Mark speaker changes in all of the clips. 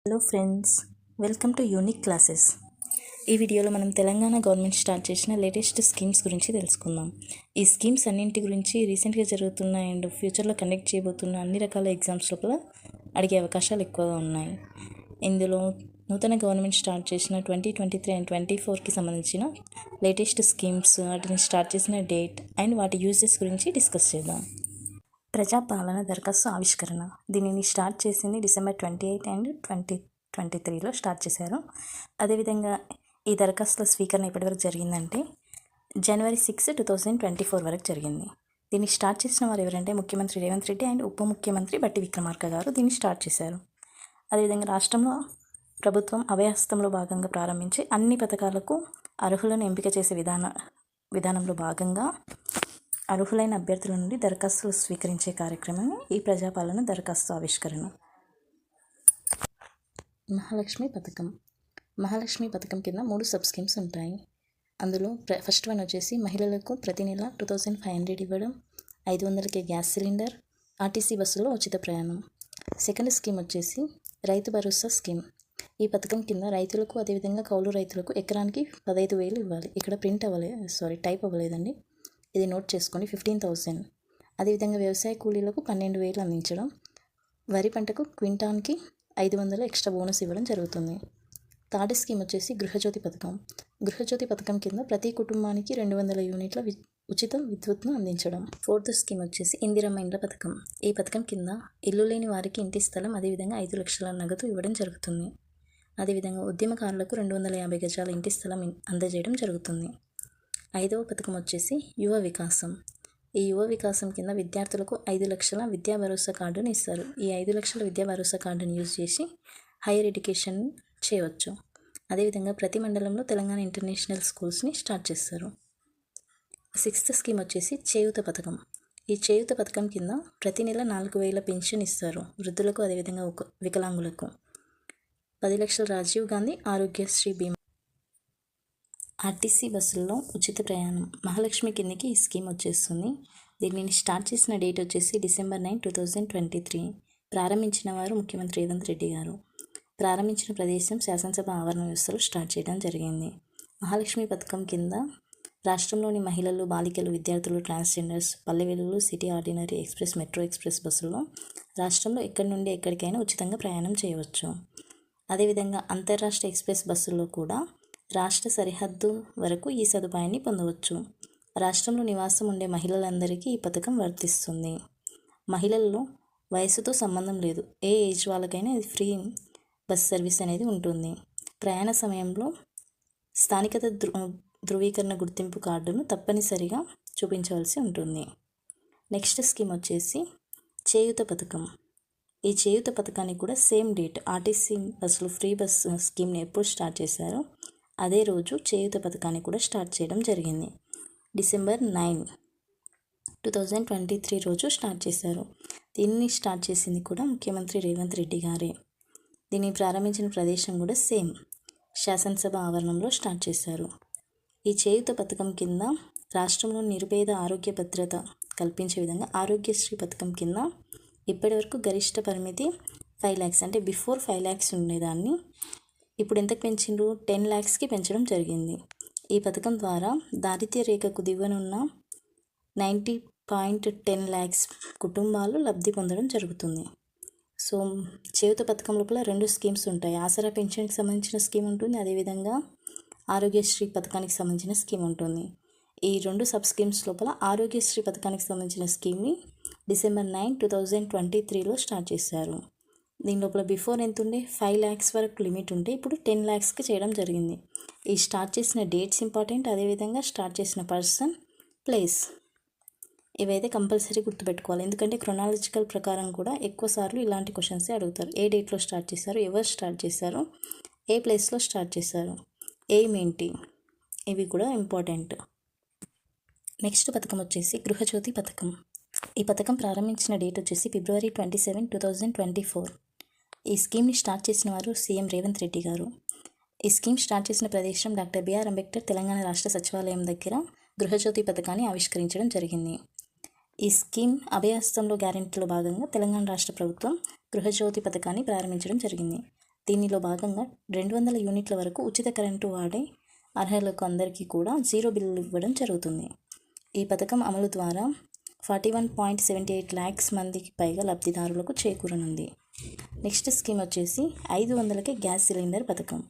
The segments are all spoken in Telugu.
Speaker 1: Hello friends, welcome to unique classes. ఈ వీడియోలో మనం తెలంగాణ గవర్నమెంట్ స్టార్ట్ చేసిన లేటెస్ట్ స్కీమ్స్ గురించి తెలుసుకుందాం. ఈ స్కీమ్స్ అన్నింటి గురించి రీసెంట్గా జరుగుతున్న అండ్ ఫ్యూచర్లో కండక్ట్ చేయబోతున్న అన్ని రకాల ఎగ్జామ్స్ లోపల అడిగే అవకాశాలు ఎక్కువగా ఉన్నాయి. ఇందులో నూతన గవర్నమెంట్ స్టార్ట్ చేసిన 2023 అండ్ 2024కి సంబంధించిన లేటెస్ట్ స్కీమ్స్, వాటిని స్టార్ట్ చేసిన డేట్ అండ్ వాటి యూజెస్ గురించి డిస్కస్ చేద్దాం. ప్రజాపాలన దరఖాస్తు ఆవిష్కరణ. దీనిని స్టార్ట్ చేసింది December 28 అండ్ 2023లో స్టార్ట్ చేశారు. అదేవిధంగా ఈ దరఖాస్తుల స్వీకరణ ఎప్పటివరకు జరిగిందంటే January 6, 2024 వరకు జరిగింది. దీన్ని స్టార్ట్ చేసిన వారు ఎవరంటే ముఖ్యమంత్రి రేవంత్ రెడ్డి అండ్ ఉప ముఖ్యమంత్రి బట్టి విక్రమార్క గారు దీన్ని స్టార్ట్ చేశారు. అదేవిధంగా రాష్ట్రంలో ప్రభుత్వం అభయహస్తంలో భాగంగా ప్రారంభించి అన్ని పథకాలకు అర్హులను ఎంపిక చేసే విధానంలో భాగంగా అర్హులైన అభ్యర్థుల నుండి దరఖాస్తులు స్వీకరించే కార్యక్రమం ఈ ప్రజాపాలన దరఖాస్తు ఆవిష్కరణ. మహాలక్ష్మి పథకం కింద 3 సబ్ స్కీమ్స్ ఉంటాయి. అందులో ఫస్ట్ వన్ వచ్చేసి మహిళలకు ప్రతి నెల 2500 ఇవ్వడం, 500కే గ్యాస్ సిలిండర్, ఆర్టీసీ బస్సులో ఉచిత ప్రయాణం. సెకండ్ స్కీమ్ వచ్చేసి రైతు భరోసా స్కీమ్. ఈ పథకం కింద రైతులకు అదేవిధంగా కౌలు రైతులకు ఎకరానికి 15,000 ఇవ్వాలి. ఇక్కడ టైప్ అవ్వలేదండి, ఇది నోట్ చేసుకోండి. 15,000. అదేవిధంగా వ్యవసాయ కూలీలకు 12,000 అందించడం, వరి పంటకు క్వింటాన్కి 500 ఎక్స్ట్రా బోనస్ ఇవ్వడం జరుగుతుంది. థర్డ్ స్కీమ్ వచ్చేసి గృహజ్యోతి పథకం. గృహజ్యోతి పథకం కింద ప్రతి కుటుంబానికి 200 యూనిట్ల ఉచిత విద్యుత్ను అందించడం. ఫోర్త్ స్కీమ్ వచ్చేసి ఇందిరమ్మ ఇండ్ల పథకం. ఈ పథకం కింద ఇల్లు లేని వారికి ఇంటి స్థలం అదేవిధంగా 5 లక్షల నగదు ఇవ్వడం జరుగుతుంది. అదేవిధంగా ఉద్యమకారులకు 250 గజాల ఇంటి స్థలం అందజేయడం జరుగుతుంది. 5వ పథకం వచ్చేసి యువ వికాసం. ఈ యువ వికాసం కింద విద్యార్థులకు 5 లక్షల విద్యా భరోసా కార్డును ఇస్తారు. ఈ 5 లక్షల విద్యా భరోసా కార్డును యూజ్ చేసి హైయర్ ఎడ్యుకేషన్ చేయవచ్చు. అదేవిధంగా ప్రతి మండలంలో తెలంగాణ ఇంటర్నేషనల్ స్కూల్స్ని స్టార్ట్ చేస్తారు. 6th స్కీమ్ వచ్చేసి చేయూత పథకం. ఈ చేయూత పథకం కింద ప్రతి నెల 4,000 పెన్షన్ ఇస్తారు వృద్ధులకు అదేవిధంగా వికలాంగులకు. 10 లక్షల రాజీవ్ గాంధీ ఆరోగ్యశ్రీ బీమా. ఆర్టీసీ బస్సుల్లో ఉచిత ప్రయాణం మహాలక్ష్మి కిందకి ఈ స్కీమ్ వచ్చేస్తుంది. దీనిని స్టార్ట్ చేసిన డేట్ వచ్చేసి December 9, 2023. ప్రారంభించిన వారు ముఖ్యమంత్రి రేవంత్ రెడ్డి గారు. ప్రారంభించిన ప్రదేశం శాసనసభ ఆవరణ వ్యవస్థలో స్టార్ట్ చేయడం జరిగింది. మహాలక్ష్మి పథకం కింద రాష్ట్రంలోని మహిళలు, బాలికలు, విద్యార్థులు, ట్రాన్స్జెండర్స్, పల్లె వెలుగులు, city ordinary express, metro express బస్సుల్లో రాష్ట్రంలో ఎక్కడి నుండి ఎక్కడికైనా ఉచితంగా ప్రయాణం చేయవచ్చు. అదేవిధంగా అంతర్రాష్ట్ర ఎక్స్ప్రెస్ బస్సుల్లో కూడా రాష్ట్ర సరిహద్దు వరకు ఈ సదుపాయాన్ని పొందవచ్చు. రాష్ట్రంలో నివాసం ఉండే మహిళలందరికీ ఈ పథకం వర్తిస్తుంది. మహిళల్లో వయసుతో సంబంధం లేదు, ఏ ఏజ్ వాళ్ళకైనా ఇది ఫ్రీ బస్ సర్వీస్ అనేది ఉంటుంది. ప్రయాణ సమయంలో స్థానికత ధృవీకరణ గుర్తింపు కార్డును తప్పనిసరిగా చూపించవలసి ఉంటుంది. నెక్స్ట్ స్కీమ్ వచ్చేసి చేయూత పథకం. ఈ చేయూత పథకానికి కూడా సేమ్ డేట్ ఆర్టీసీ బస్సులు ఫ్రీ బస్ స్కీమ్ని ఎప్పుడు స్టార్ట్ చేశారో అదే రోజు చేయూత పథకాన్ని కూడా స్టార్ట్ చేయడం జరిగింది. December 9, 2023 రోజు స్టార్ట్ చేశారు. దీన్ని స్టార్ట్ చేసింది కూడా ముఖ్యమంత్రి రేవంత్ రెడ్డి గారే. దీన్ని ప్రారంభించిన ప్రదేశం కూడా సేమ్ శాసనసభ ఆవరణంలో స్టార్ట్ చేశారు. ఈ చేయూత పథకం కింద రాష్ట్రంలో నిరుపేద ఆరోగ్య భద్రత కల్పించే విధంగా ఆరోగ్యశ్రీ పథకం కింద ఇప్పటివరకు గరిష్ట పరిమితి 5 lakhs, అంటే బిఫోర్ 5 lakhs ఉండేదాన్ని ఇప్పుడు ఎంతకు పెంచిండ్రు, 10 lakhsకి పెంచడం జరిగింది. ఈ పథకం ద్వారా దారిద్ర్య రేఖకు దిగువనున్న 90.10 lakhs కుటుంబాలు లబ్ధి పొందడం జరుగుతుంది. సో చేయూత పథకం లోపల 2 స్కీమ్స్ ఉంటాయి. ఆసరా పెన్షన్కి సంబంధించిన స్కీమ్ ఉంటుంది, అదేవిధంగా ఆరోగ్యశ్రీ పథకానికి సంబంధించిన స్కీమ్ ఉంటుంది. ఈ 2 సబ్ స్కీమ్స్ లోపల ఆరోగ్యశ్రీ పథకానికి సంబంధించిన స్కీమ్ని December 9, 2023లో స్టార్ట్ చేశారు. దీని లోపల బిఫోర్ ఎంత ఉండే 5 lakhs వరకు లిమిట్ ఉంటే ఇప్పుడు 10 lakhsకి చేయడం జరిగింది. ఈ స్టార్ట్ చేసిన డేట్స్ ఇంపార్టెంట్, అదేవిధంగా స్టార్ట్ చేసిన పర్సన్, ప్లేస్, ఇవైతే కంపల్సరీ గుర్తుపెట్టుకోవాలి. ఎందుకంటే క్రొనాలజికల్ ప్రకారం కూడా ఎక్కువ సార్లు ఇలాంటి క్వశ్చన్సే అడుగుతారు. ఏ డేట్లో స్టార్ట్ చేశారు, ఎవరు స్టార్ట్ చేశారు, ఏ ప్లేస్లో స్టార్ట్ చేశారు, ఎయిమ్ ఏంటి, ఇవి కూడా ఇంపార్టెంట్. నెక్స్ట్ పథకం వచ్చేసి గృహజ్యోతి పథకం. ఈ పథకం ప్రారంభించిన డేట్ వచ్చేసి February 27, 2024. ఈ స్కీమ్ని స్టార్ట్ చేసిన వారు సీఎం రేవంత్ రెడ్డి గారు. ఈ స్కీమ్ స్టార్ట్ చేసిన ప్రదేశం డాక్టర్ బిఆర్ అంబేద్కర్ తెలంగాణ రాష్ట్ర సచివాలయం దగ్గర గృహజ్యోతి పథకాన్ని ఆవిష్కరించడం జరిగింది. ఈ స్కీమ్ అభయహస్తంలో గ్యారెంటీలో భాగంగా తెలంగాణ రాష్ట్ర ప్రభుత్వం గృహజ్యోతి పథకాన్ని ప్రారంభించడం జరిగింది. దీనిలో భాగంగా 200 యూనిట్ల వరకు ఉచిత కరెంటు వాడే అర్హులకు అందరికీ కూడా 0 బిల్లులు ఇవ్వడం జరుగుతుంది. ఈ పథకం అమలు ద్వారా 41.78 lakhs మందికి పైగా లబ్ధిదారులకు చేకూరనుంది. నెక్స్ట్ స్కీమ్ వచ్చేసి 500కే గ్యాస్ సిలిండర్ పథకం.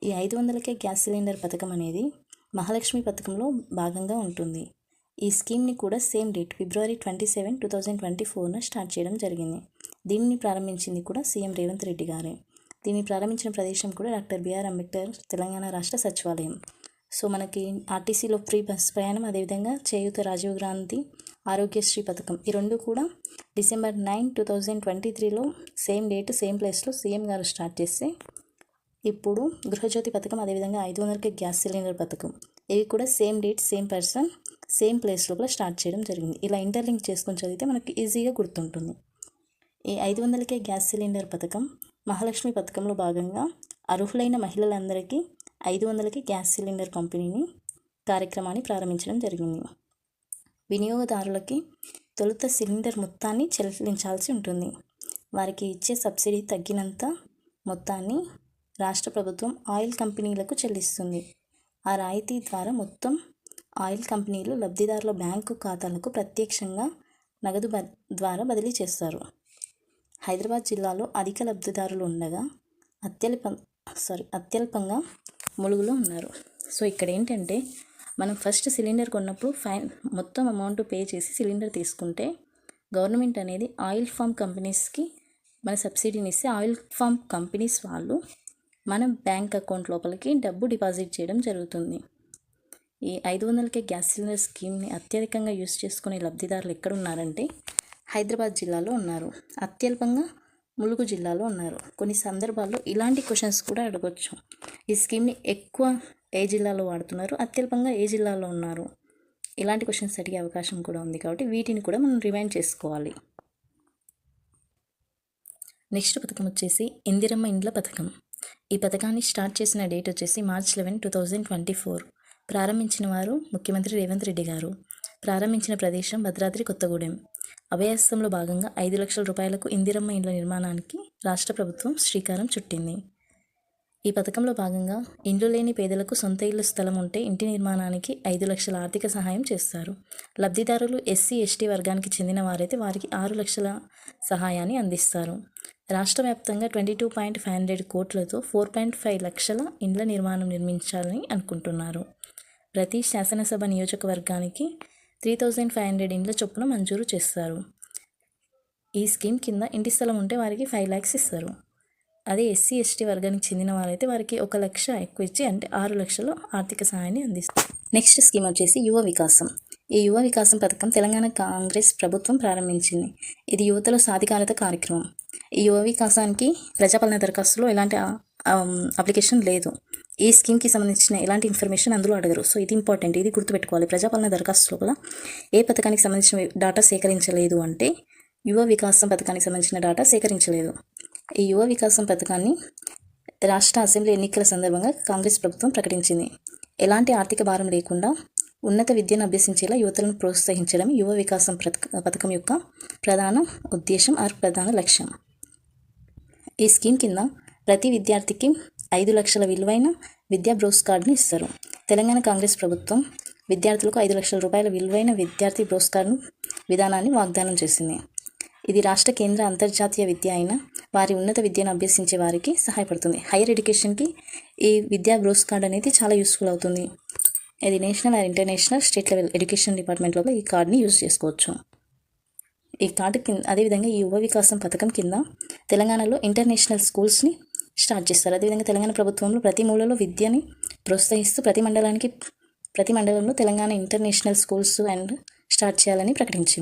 Speaker 1: ఈ 500కే గ్యాస్ సిలిండర్ పథకం అనేది మహాలక్ష్మి పథకంలో భాగంగా ఉంటుంది. ఈ స్కీమ్ని కూడా సేమ్ డేట్ February 27, 2024 స్టార్ట్ చేయడం జరిగింది. దీనిని ప్రారంభించింది కూడా సీఎం రేవంత్ రెడ్డి గారే. దీన్ని ప్రారంభించిన ప్రదేశం కూడా డాక్టర్ బిఆర్ అంబేద్కర్ తెలంగాణ రాష్ట్ర సచివాలయం. సో మనకి ఆర్టీసీలో ఫ్రీ బస్ ప్రయాణం, అదేవిధంగా చేయూత రాజీవ్ గాంధీ ఆరోగ్యశ్రీ పథకం, ఈ రెండు కూడా December 9, 2023లో సేమ్ డేట్ సేమ్ ప్లేస్లో సీఎం గారు స్టార్ట్ చేస్తే, ఇప్పుడు గృహజ్యోతి పథకం, అదేవిధంగా 500కే గ్యాస్ సిలిండర్ పథకం, ఇవి కూడా same date same person same ప్లేస్లో కూడా స్టార్ట్ చేయడం జరిగింది. ఇలా ఇంటర్లింక్ చేసుకొని చదివితే మనకి ఈజీగా గుర్తుంటుంది. ఈ 500కే గ్యాస్ సిలిండర్ పథకం మహాలక్ష్మి పథకంలో భాగంగా అర్హులైన మహిళలందరికీ 500కి గ్యాస్ సిలిండర్ పంపిణీ కార్యక్రమాన్ని ప్రారంభించడం జరిగింది. వినియోగదారులకి తొలుత సిలిండర్ మొత్తాన్ని చెల్లించాల్సి ఉంటుంది. వారికి ఇచ్చే సబ్సిడీ తగ్గినంత మొత్తాన్ని రాష్ట్ర ప్రభుత్వం ఆయిల్ కంపెనీలకు చెల్లిస్తుంది. ఆ రాయితీ ద్వారా మొత్తం ఆయిల్ కంపెనీలు లబ్ధిదారుల బ్యాంకు ఖాతాలకు ప్రత్యక్షంగా నగదు ద్వారా బదిలీ చేస్తారు. హైదరాబాద్ జిల్లాలో అధిక లబ్ధిదారులు ఉండగా అత్యల్పంగా ములుగులో ఉన్నారు. సో ఇక్కడ ఏంటంటే, మనం ఫస్ట్ సిలిండర్ కొన్నప్పుడు మొత్తం అమౌంట్ పే చేసి సిలిండర్ తీసుకుంటే గవర్నమెంట్ అనేది ఆయిల్ ఫామ్ కంపెనీస్కి మన సబ్సిడీని ఇస్తే, ఆయిల్ ఫామ్ కంపెనీస్ వాళ్ళు మన బ్యాంక్ అకౌంట్ లోపలికి డబ్బు డిపాజిట్ చేయడం జరుగుతుంది. ఈ 500కే గ్యాస్ సిలిండర్ స్కీమ్ని అత్యధికంగా యూజ్ చేసుకునే లబ్ధిదారులు ఎక్కడ ఉన్నారంటే హైదరాబాద్ జిల్లాలో ఉన్నారు, అత్యల్పంగా ములుగు జిల్లాలో ఉన్నారు. కొన్ని సందర్భాల్లో ఇలాంటి క్వశ్చన్స్ కూడా అడగవచ్చు. ఈ స్కీమ్ని ఎక్కువ ఏ జిల్లాలో వాడుతున్నారు, అత్యల్పంగా ఏ జిల్లాలో ఉన్నారు, ఇలాంటి క్వశ్చన్స్ అడిగే అవకాశం కూడా ఉంది. కాబట్టి వీటిని కూడా మనం రిమైండ్ చేసుకోవాలి. నెక్స్ట్ పథకం వచ్చేసి ఇందిరమ్మ ఇండ్ల పథకం. ఈ పథకాన్ని స్టార్ట్ చేసిన డేట్ వచ్చేసి March 11, 2024. ప్రారంభించిన వారు ముఖ్యమంత్రి రేవంత్ రెడ్డి గారు. ప్రారంభించిన ప్రదేశం భద్రాద్రి కొత్తగూడెం. అభయహస్తంలో భాగంగా 5 లక్షల రూపాయలకు ఇందిరమ్మ ఇండ్ల నిర్మాణానికి రాష్ట్ర ప్రభుత్వం శ్రీకారం చుట్టింది. ఈ పథకంలో భాగంగా ఇండ్లు లేని పేదలకు సొంత ఇల్లు స్థలం ఉంటే ఇంటి నిర్మాణానికి 5 లక్షల ఆర్థిక సహాయం చేస్తారు. లబ్ధిదారులు SC, ST వర్గానికి చెందిన వారైతే వారికి 6 లక్షల సహాయాన్ని అందిస్తారు. రాష్ట్ర వ్యాప్తంగా 22.500 కోట్లతో 4.5 లక్షల ఇండ్ల నిర్మాణం నిర్మించాలని అనుకుంటున్నారు. ప్రతి శాసనసభ నియోజకవర్గానికి 3500 ఇండ్ల చొప్పున మంజూరు చేస్తారు. ఈ స్కీమ్ కింద ఇంటి స్థలం ఉంటే వారికి 5 lakhs ఇస్తారు. అదే SC, ST వర్గానికి చెందిన వారైతే వారికి 1 లక్ష ఎక్కువ ఇచ్చి, అంటే 6 లక్షలు ఆర్థిక సహాయాన్ని అందిస్తారు. నెక్స్ట్ స్కీమ్ వచ్చేసి యువ వికాసం. ఈ యువ వికాసం పథకం తెలంగాణ కాంగ్రెస్ ప్రభుత్వం ప్రారంభించింది. ఇది యువతలో సాధికారత కార్యక్రమం. ఈ యువ వికాసానికి ప్రజాపాలన దరఖాస్తులో ఎలాంటి అప్లికేషన్ లేదు. ఈ స్కీమ్కి సంబంధించిన ఎలాంటి ఇన్ఫర్మేషన్ అందులో అడగరు. సో ఇది ఇంపార్టెంట్, ఇది గుర్తుపెట్టుకోవాలి. ప్రజాపాలన దరఖాస్తు లోపల ఏ పథకానికి సంబంధించిన డేటా సేకరించలేదు అంటే యువ వికాసం పథకానికి సంబంధించిన డేటా సేకరించలేదు. ఈ యువ వికాసం పథకాన్ని రాష్ట్ర అసెంబ్లీ ఎన్నికల సందర్భంగా కాంగ్రెస్ ప్రభుత్వం ప్రకటించింది. ఎలాంటి ఆర్థిక భారం లేకుండా ఉన్నత విద్యను అభ్యసించేలా యువతలను ప్రోత్సహించడం యువ వికాసం పథకం యొక్క ప్రధాన ఉద్దేశం ప్రధాన లక్ష్యం. ఈ స్కీమ్ కింద ప్రతి విద్యార్థికి 5 లక్షల విలువైన విద్యా బ్రోస్ కార్డుని ఇస్తారు. తెలంగాణ కాంగ్రెస్ ప్రభుత్వం విద్యార్థులకు 5 లక్షల రూపాయల విలువైన విద్యార్థి బ్రోస్ కార్డు విధానాన్ని వాగ్దానం చేసింది. ఇది రాష్ట్ర, కేంద్ర, అంతర్జాతీయ విద్య అయిన వారి ఉన్నత విద్యను అభ్యసించే వారికి సహాయపడుతుంది. హైయర్ ఎడ్యుకేషన్కి ఈ విద్యా బ్రోస్ కార్డ్ అనేది చాలా యూస్ఫుల్ అవుతుంది. ఇది national and international state level education డిపార్ట్మెంట్లో ఈ కార్డ్ని యూజ్ చేసుకోవచ్చు. ఈ కార్డు కింద అదేవిధంగా ఈ యువ వికాసం పథకం కింద తెలంగాణలో ఇంటర్నేషనల్ స్కూల్స్ని స్టార్ట్ చేస్తారు. అదేవిధంగా తెలంగాణ ప్రభుత్వంలో ప్రతి మూలలో విద్యని ప్రోత్సహిస్తూ ప్రతి మండలంలో తెలంగాణ ఇంటర్నేషనల్ స్కూల్స్ స్టార్ట్ చేయాలని ప్రకటించింది.